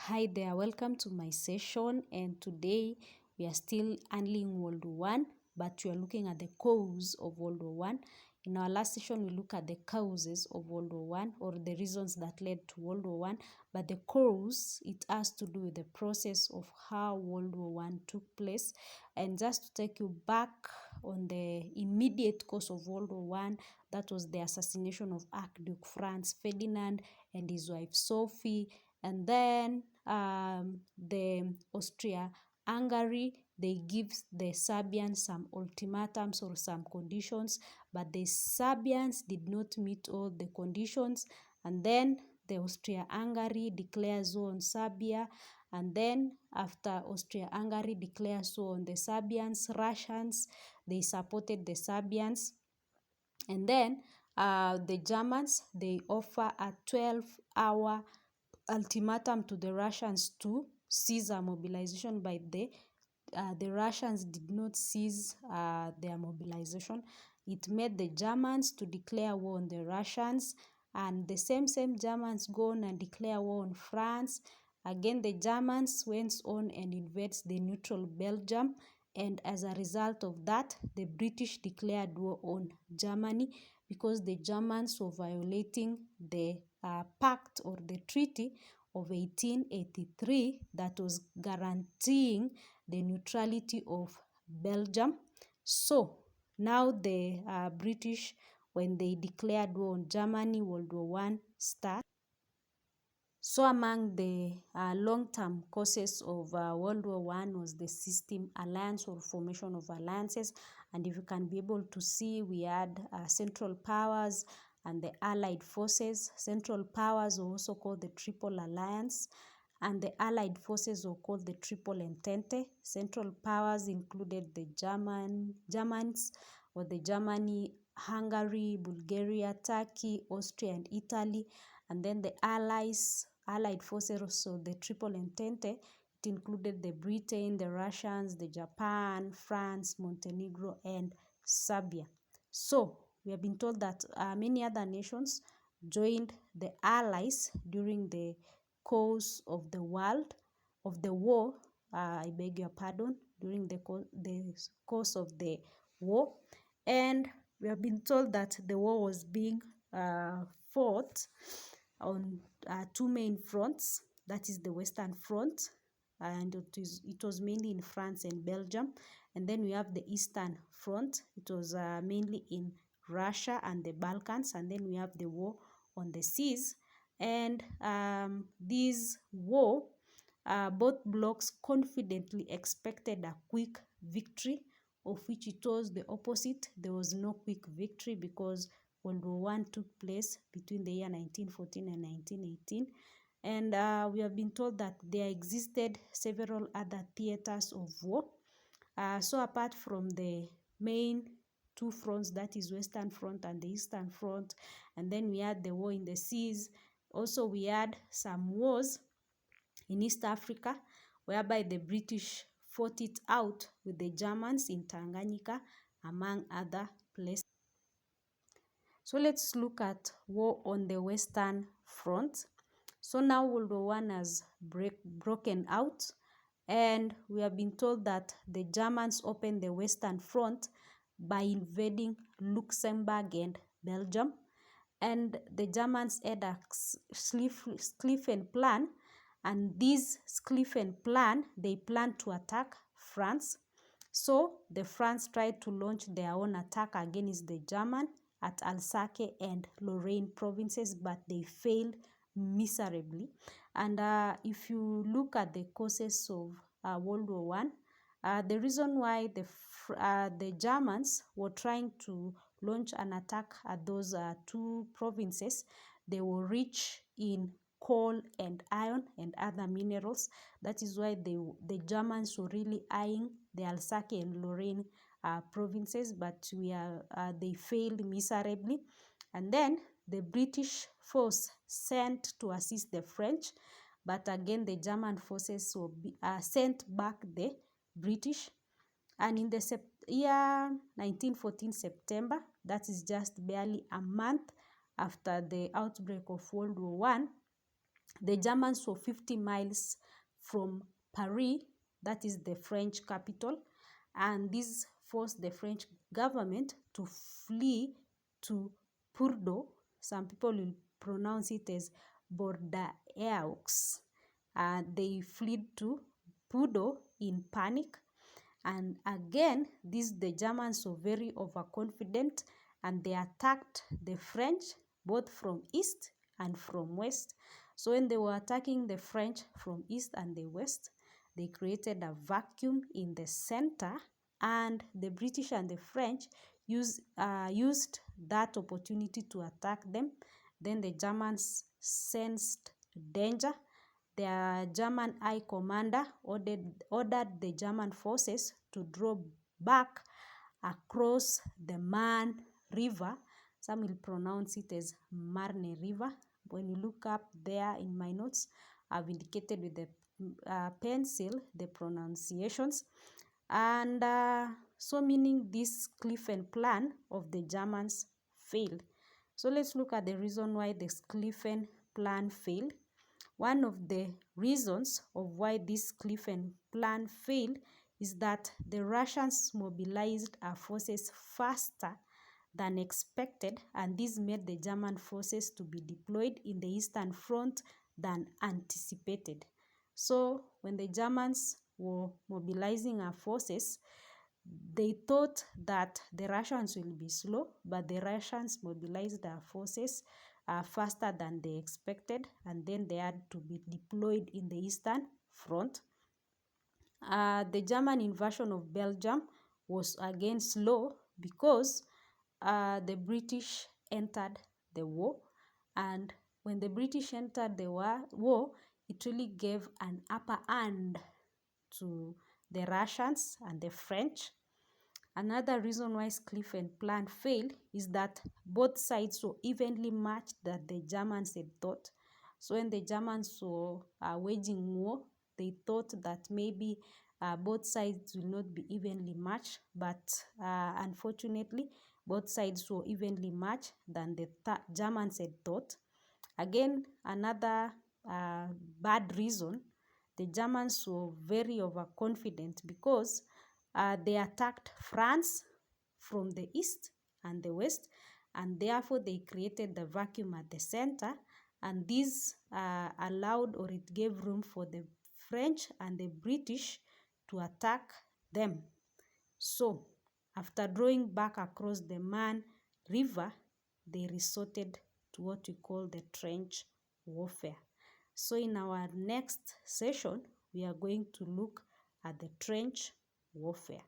Hi there, welcome to my session, and today we are still handling World War One, but we are looking at the cause of World War One. In our last session, we look at the causes of World War One, or the reasons that led to World War One. But the cause, it has to do with the process of how World War One took place. And just to take you back on the immediate cause of World War One, that was the assassination of Archduke Franz Ferdinand and his wife Sophie. And then the Austria-Hungary, they give the Serbians some ultimatums or some conditions, but the Serbians did not meet all the conditions. And then the Austria-Hungary declares war on Serbia. And then after Austria-Hungary declares war on the Serbians, Russians, they supported the Serbians. And then the Germans, they offer a 12-hour ultimatum to the Russians to cease mobilization, by the Russians did not cease their mobilization. It made the Germans to declare war on the Russians, and the same Germans go on and declare war on France. Again, the Germans went on and invades the neutral Belgium, and as a result of that, the British declared war on Germany because the Germans were violating the pact or the treaty of 1883 that was guaranteeing the neutrality of Belgium. So now the British, when they declared war on Germany, World War One started. So among the long-term causes of World War One was the system alliance or formation of alliances. And if you can be able to see, we had Central Powers and the Allied Forces. Central Powers were also called the Triple Alliance, and the Allied Forces were called the Triple Entente. Central Powers included the Germans, or the Germany, Hungary, Bulgaria, Turkey, Austria, and Italy. And then the Allied Forces, also the Triple Entente, it included the Britain, the Russians, the Japan, France, Montenegro, and Serbia. So we have been told that many other nations joined the Allies during the course of the war. I beg your pardon, during the course of the war. And we have been told that the war was being fought on two main fronts. That is the Western Front, and it was mainly in France and Belgium. And then we have the Eastern Front. It was mainly in Russia and the Balkans. And then we have the war on the seas. And this war, both blocs confidently expected a quick victory, of which it was the opposite. There was no quick victory because World War One took place between the year 1914 and 1918. And we have been told that there existed several other theaters of war. So apart from the main two fronts, that is Western Front and the Eastern Front, and then we had the war in the seas. Also, we had some wars in East Africa, whereby the British fought it out with the Germans in Tanganyika, among other places. So let's look at war on the Western Front. So now World War One has broken out, and we have been told that the Germans opened the Western Front by invading Luxembourg and Belgium. And the Germans had a Schlieffen plan, and this Schlieffen plan, they planned to attack France. So the France tried to launch their own attack against the German at Alsace and Lorraine provinces, but they failed miserably. And if you look at the causes of World War One, the reason why the Germans were trying to launch an attack at those two provinces, they were rich in coal and iron and other minerals. That is why the Germans were really eyeing the Alsace and Lorraine provinces, but they failed miserably. And then the British force sent to assist the French, but again the German forces were sent back the British. And in the year 1914 September, that is just barely a month after the outbreak of World War One, The Germans were 50 miles from Paris, that is the French capital, and this forced the French government to flee to Bordeaux. Some people will pronounce it as Bordeaux. They fled to Bordeaux in panic. And again, the Germans were very overconfident, and they attacked the French both from east and from west. So when they were attacking the French from east and the west, they created a vacuum in the center, and the British and the French used that opportunity to attack them. Then the Germans sensed danger. Their German High Commander ordered the German forces to draw back across the Marne River. Some will pronounce it as Marne River. When you look up there in my notes, I've indicated with the pencil the pronunciations. And so meaning this Schlieffen plan of the Germans failed. So let's look at the reason why the Schlieffen plan failed. One of the reasons of why this Schlieffen plan failed is that the Russians mobilized our forces faster than expected, and this made the German forces to be deployed in the Eastern Front than anticipated. So when the Germans were mobilizing our forces, they thought that the Russians will be slow, but the Russians mobilized their forces faster than they expected, and then they had to be deployed in the Eastern Front. The German invasion of Belgium was again slow because the British entered the war, and when the British entered the war, it really gave an upper hand to the Russians and the French. Another reason why Schlieffen plan failed is that both sides were evenly matched that the Germans had thought. So when the Germans were waging war, they thought that maybe both sides will not be evenly matched, but unfortunately, both sides were evenly matched than the Germans had thought. Again, another bad reason, the Germans were very overconfident because they attacked France from the east and the west, and therefore they created the vacuum at the center, and this allowed, or it gave room for the French and the British to attack them. So after drawing back across the Marne River, they resorted to what we call the trench warfare. So in our next session, we are going to look at the trench warfare.